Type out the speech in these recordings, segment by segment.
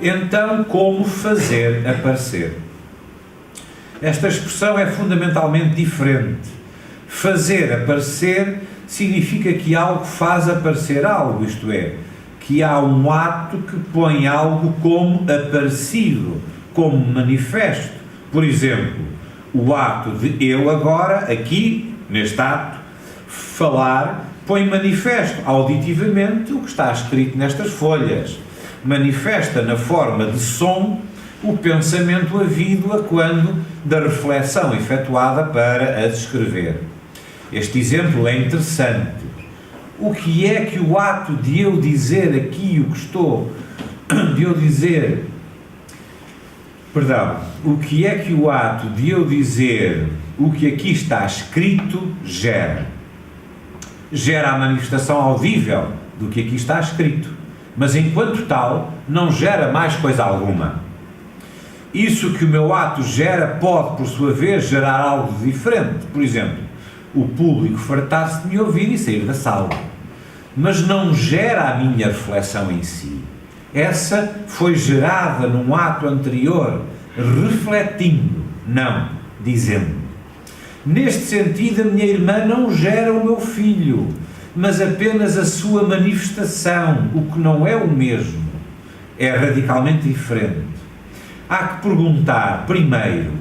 Então, como fazer aparecer? Esta expressão é fundamentalmente diferente. Fazer aparecer significa que algo faz aparecer algo, isto é, que há um ato que põe algo como aparecido, como manifesto. Por exemplo, o ato de eu agora, aqui, neste ato, falar, põe manifesto auditivamente o que está escrito nestas folhas. Manifesta na forma de som o pensamento havido a quando da reflexão efetuada para as escrever. Este exemplo é interessante. O que é que o ato de eu dizer aqui o que estou, de eu dizer, perdão, o que é que o ato de eu dizer o que aqui está escrito gera? Gera a manifestação audível do que aqui está escrito, mas enquanto tal não gera mais coisa alguma. Isso que o meu ato gera pode, por sua vez, gerar algo diferente. Por exemplo, o público fartar-se de me ouvir e sair da sala. Mas não gera a minha reflexão em si. Essa foi gerada num ato anterior, refletindo, não dizendo. Neste sentido, a minha irmã não gera o meu filho, mas apenas a sua manifestação, o que não é o mesmo. É radicalmente diferente. Há que perguntar, primeiro,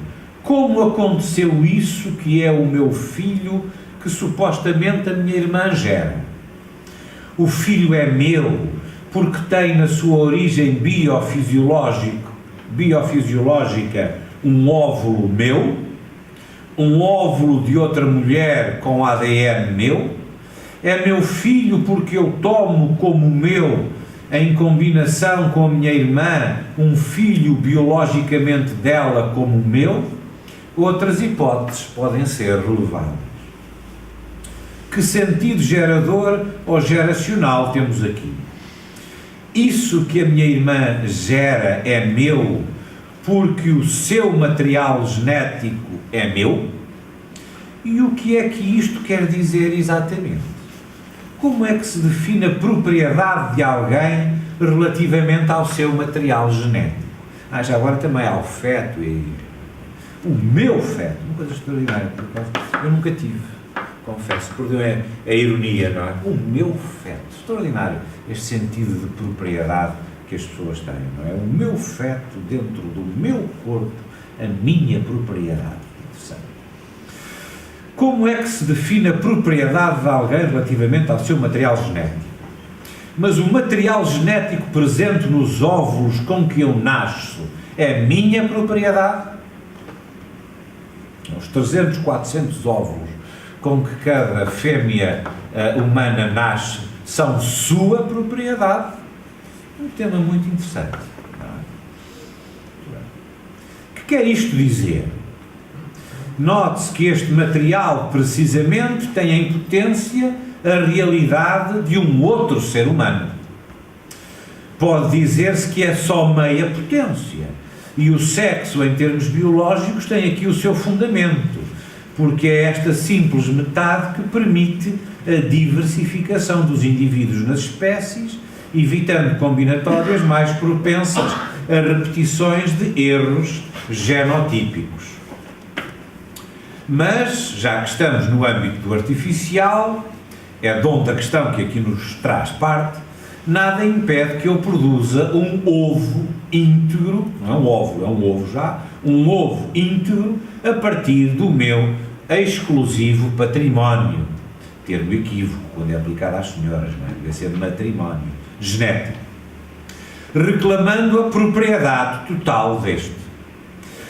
como aconteceu isso que é o meu filho que supostamente a minha irmã gera? O filho é meu porque tem na sua origem biofisiológica um óvulo meu, um óvulo de outra mulher com ADN meu? É meu filho porque eu tomo como meu, em combinação com a minha irmã, um filho biologicamente dela como meu? Outras hipóteses podem ser relevadas. Que sentido gerador ou geracional temos aqui? Isso que a minha irmã gera é meu porque o seu material genético é meu? E o que é que isto quer dizer exatamente? Como é que se define a propriedade de alguém relativamente ao seu material genético? Já agora também há o feto e... O meu feto, uma coisa extraordinária, por acaso, eu nunca tive, confesso, perdão, é a ironia, não é? O meu feto, extraordinário, este sentido de propriedade que as pessoas têm, não é? O meu feto dentro do meu corpo, a minha propriedade. Interessante. Como é que se define a propriedade de alguém relativamente ao seu material genético? Mas o material genético presente nos óvulos com que eu nasço é minha propriedade? Os 300, 400 óvulos com que cada fêmea humana nasce são sua propriedade? Um tema muito interessante. O que quer isto dizer? Note-se que este material, precisamente, tem em potência a realidade de um outro ser humano. Pode dizer-se que é só meia potência. E o sexo, em termos biológicos, tem aqui o seu fundamento, porque é esta simples metade que permite a diversificação dos indivíduos nas espécies, evitando combinatórias mais propensas a repetições de erros genotípicos. Mas, já que estamos no âmbito do artificial, é de onde a questão que aqui nos traz parte, nada impede que eu produza um ovo íntegro, não é um óvulo, é um ovo já, um ovo íntegro a partir do meu exclusivo património. Termo equívoco, quando é aplicado às senhoras, não é? Deve ser matrimónio genético. Reclamando a propriedade total deste.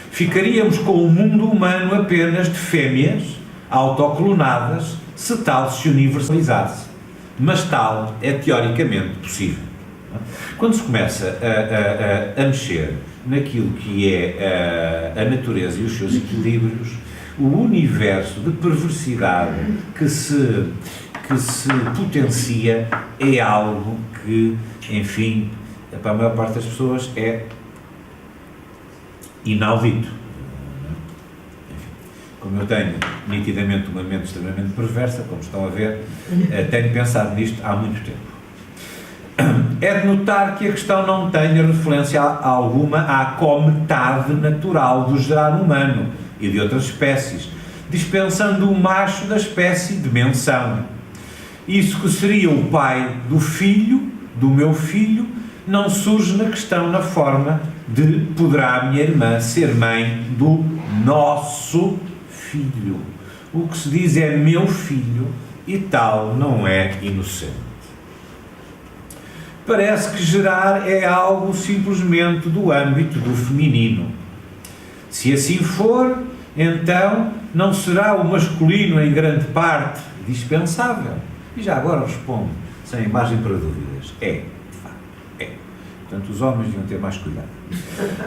Ficaríamos com o mundo humano apenas de fêmeas autoclonadas, se tal se universalizasse. Mas tal é teoricamente possível. Quando se começa a mexer naquilo que é a natureza e os seus equilíbrios, o universo de perversidade que se potencia é algo que, enfim, para a maior parte das pessoas é inaudito. Como eu tenho nitidamente uma mente extremamente perversa, como estão a ver, tenho pensado nisto há muito tempo. É de notar que a questão não tenha referência alguma à cometade natural do gerar humano e de outras espécies, dispensando o macho da espécie de menção. Isso que seria o pai do filho, do meu filho, não surge na questão na forma de poderá a minha irmã ser mãe do nosso filho. O que se diz é meu filho e tal não é inocente. Parece que gerar é algo simplesmente do âmbito do feminino. Se assim for, então não será o masculino em grande parte dispensável? E já agora respondo, sem margem para dúvidas, é, de facto, é. Portanto, os homens deviam ter mais cuidado.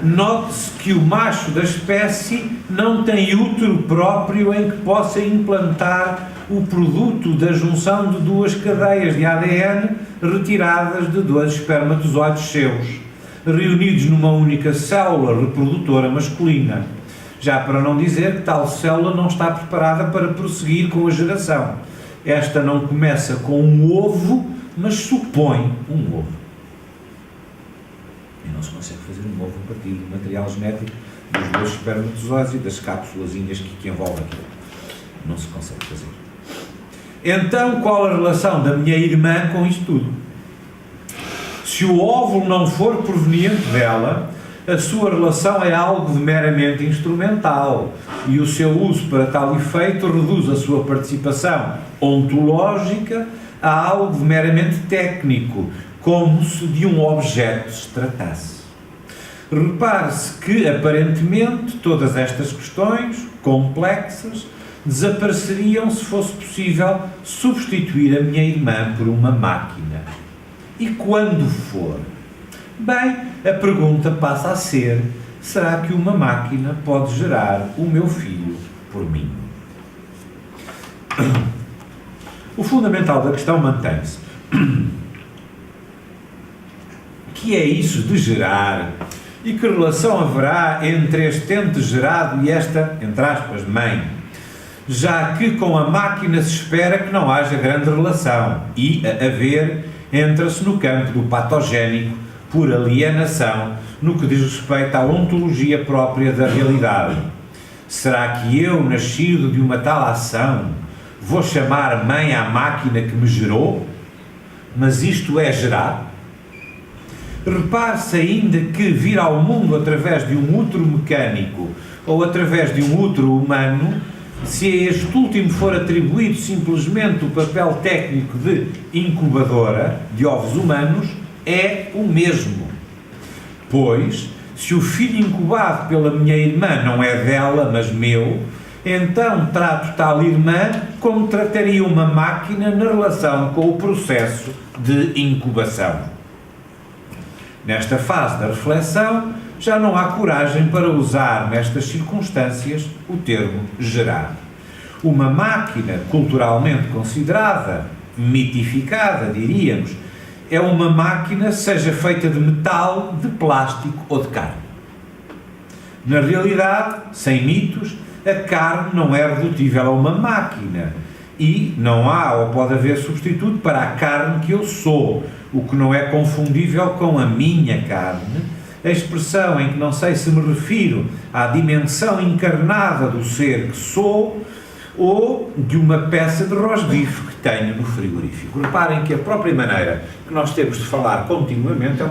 Note-se que o macho da espécie não tem útero próprio em que possa implantar o produto da junção de duas cadeias de ADN retiradas de dois espermatozoides seus, reunidos numa única célula reprodutora masculina. Já para não dizer que tal célula não está preparada para prosseguir com a geração. Esta não começa com um ovo, mas supõe um ovo. E não se consegue fazer um ovo a partir do material genético dos dois espermatozoides e das cápsulazinhas que envolvem aquilo. Não se consegue fazer. Então, qual a relação da minha irmã com isto tudo? Se o óvulo não for proveniente dela, a sua relação é algo de meramente instrumental e o seu uso para tal efeito reduz a sua participação ontológica a algo de meramente técnico, como se de um objeto se tratasse. Repare-se que, aparentemente, todas estas questões complexas desapareceriam se fosse possível substituir a minha irmã por uma máquina. E quando for? Bem, a pergunta passa a ser: será que uma máquina pode gerar o meu filho por mim? O fundamental da questão mantém-se. Que é isso de gerar? E que relação haverá entre este ente gerado e esta, entre aspas, mãe? Já que com a máquina se espera que não haja grande relação e, a haver, entra-se no campo do patogénico por alienação no que diz respeito à ontologia própria da realidade. Será que eu, nascido de uma tal ação, vou chamar mãe à máquina que me gerou? Mas isto é gerar? Repare-se ainda que vir ao mundo através de um útero mecânico ou através de um útero humano, se a este último for atribuído simplesmente o papel técnico de incubadora de ovos humanos, é o mesmo. Pois, se o filho incubado pela minha irmã não é dela, mas meu, então trato tal irmã como trataria uma máquina na relação com o processo de incubação. Nesta fase da reflexão, já não há coragem para usar nestas circunstâncias o termo gerar. Uma máquina culturalmente considerada, mitificada, diríamos, é uma máquina, seja feita de metal, de plástico ou de carne. Na realidade, sem mitos, a carne não é redutível a uma máquina e não há ou pode haver substituto para a carne que eu sou, o que não é confundível com a minha carne, a expressão em que não sei se me refiro à dimensão encarnada do ser que sou ou de uma peça de rosbife que tenho no frigorífico. Reparem que a própria maneira que nós temos de falar continuamente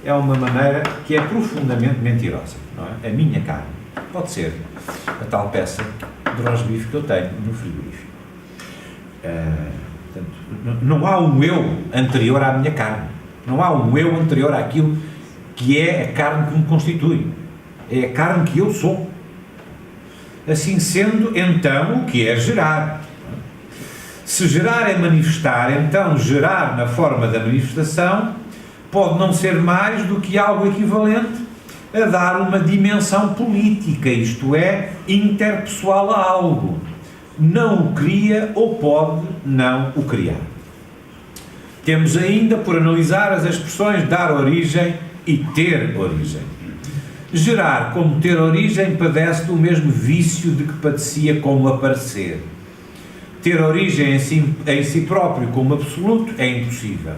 é uma maneira que é profundamente mentirosa, não é? A minha carne pode ser a tal peça de rosbife que eu tenho no frigorífico. Portanto, não há um eu anterior à minha carne. Não há um eu anterior àquilo que é a carne que me constitui. É a carne que eu sou. Assim sendo, então, o que é gerar? Se gerar é manifestar, então gerar na forma da manifestação pode não ser mais do que algo equivalente a dar uma dimensão política, isto é, interpessoal a algo. Não o cria ou pode não o criar. Temos ainda por analisar as expressões dar origem e ter origem. Gerar como ter origem padece do mesmo vício de que padecia como aparecer. Ter origem em si próprio como absoluto é impossível.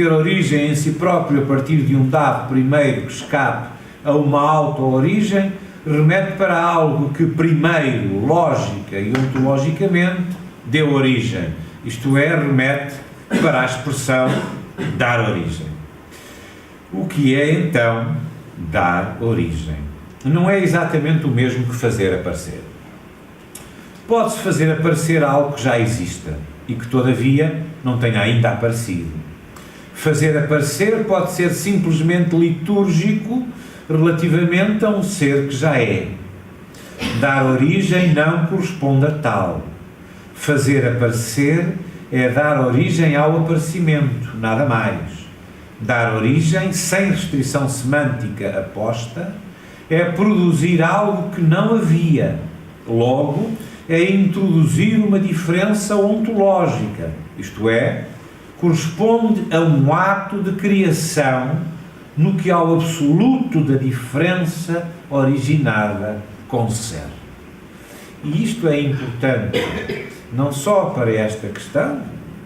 ter origem em si próprio a partir de um dado primeiro que escape a uma auto-origem, remete para algo que primeiro, lógica e ontologicamente, deu origem. Isto é, remete para a expressão dar origem. O que é, então, dar origem? Não é exatamente o mesmo que fazer aparecer. Pode-se fazer aparecer algo que já exista e que, todavia, não tenha ainda aparecido. Fazer aparecer pode ser simplesmente litúrgico relativamente a um ser que já é. Dar origem não corresponde a tal. Fazer aparecer é dar origem ao aparecimento, nada mais. Dar origem, sem restrição semântica aposta, é produzir algo que não havia. Logo, é introduzir uma diferença ontológica, isto é, corresponde a um ato de criação no que ao absoluto da diferença originada concerne. E isto é importante, não só para esta questão,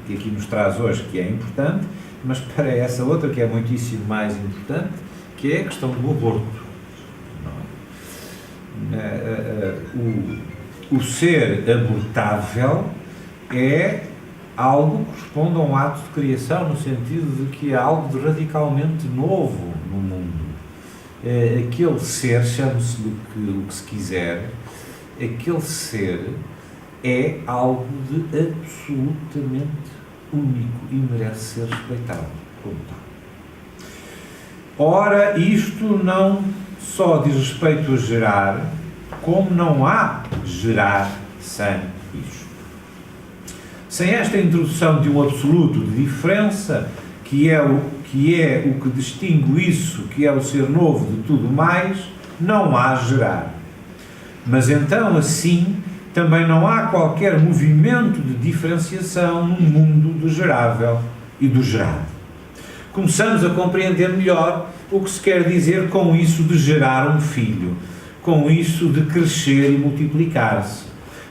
que aqui nos traz hoje, que é importante, mas para essa outra, que é muitíssimo mais importante, que é a questão do aborto. O ser abortável é algo que corresponde a um ato de criação, no sentido de que é algo de radicalmente novo no mundo. Aquele ser, chame-se o que se quiser, aquele ser é algo de absolutamente único e merece ser respeitado como tal. Ora, isto não só diz respeito a gerar, como não há gerar sem isto. Sem esta introdução de um absoluto de diferença, que é o que distingue isso, que é o ser novo de tudo mais, não há gerar. Mas então, assim, também não há qualquer movimento de diferenciação no mundo do gerável e do gerado. Começamos a compreender melhor o que se quer dizer com isso de gerar um filho, com isso de crescer e multiplicar-se.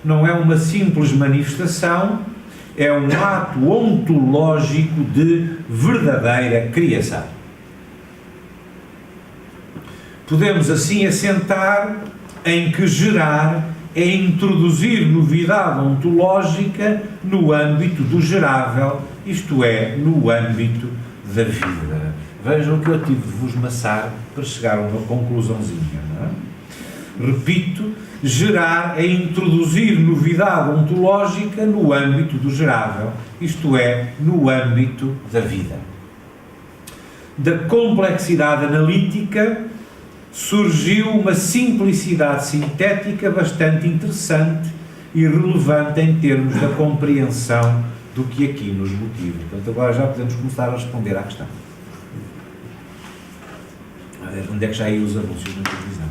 Não é uma simples manifestação, é um ato ontológico de verdadeira criação. Podemos assim assentar em que gerar é introduzir novidade ontológica no âmbito do gerável, isto é, no âmbito da vida. Vejam que eu tive de vos maçar para chegar a uma conclusãozinha, não é? Repito, gerar é introduzir novidade ontológica no âmbito do gerável, isto é, no âmbito da vida. Da complexidade analítica surgiu uma simplicidade sintética bastante interessante e relevante em termos da compreensão do que aqui nos motiva. Portanto, agora já podemos começar a responder à questão. A ver, onde é que já iam os anúncios na televisão?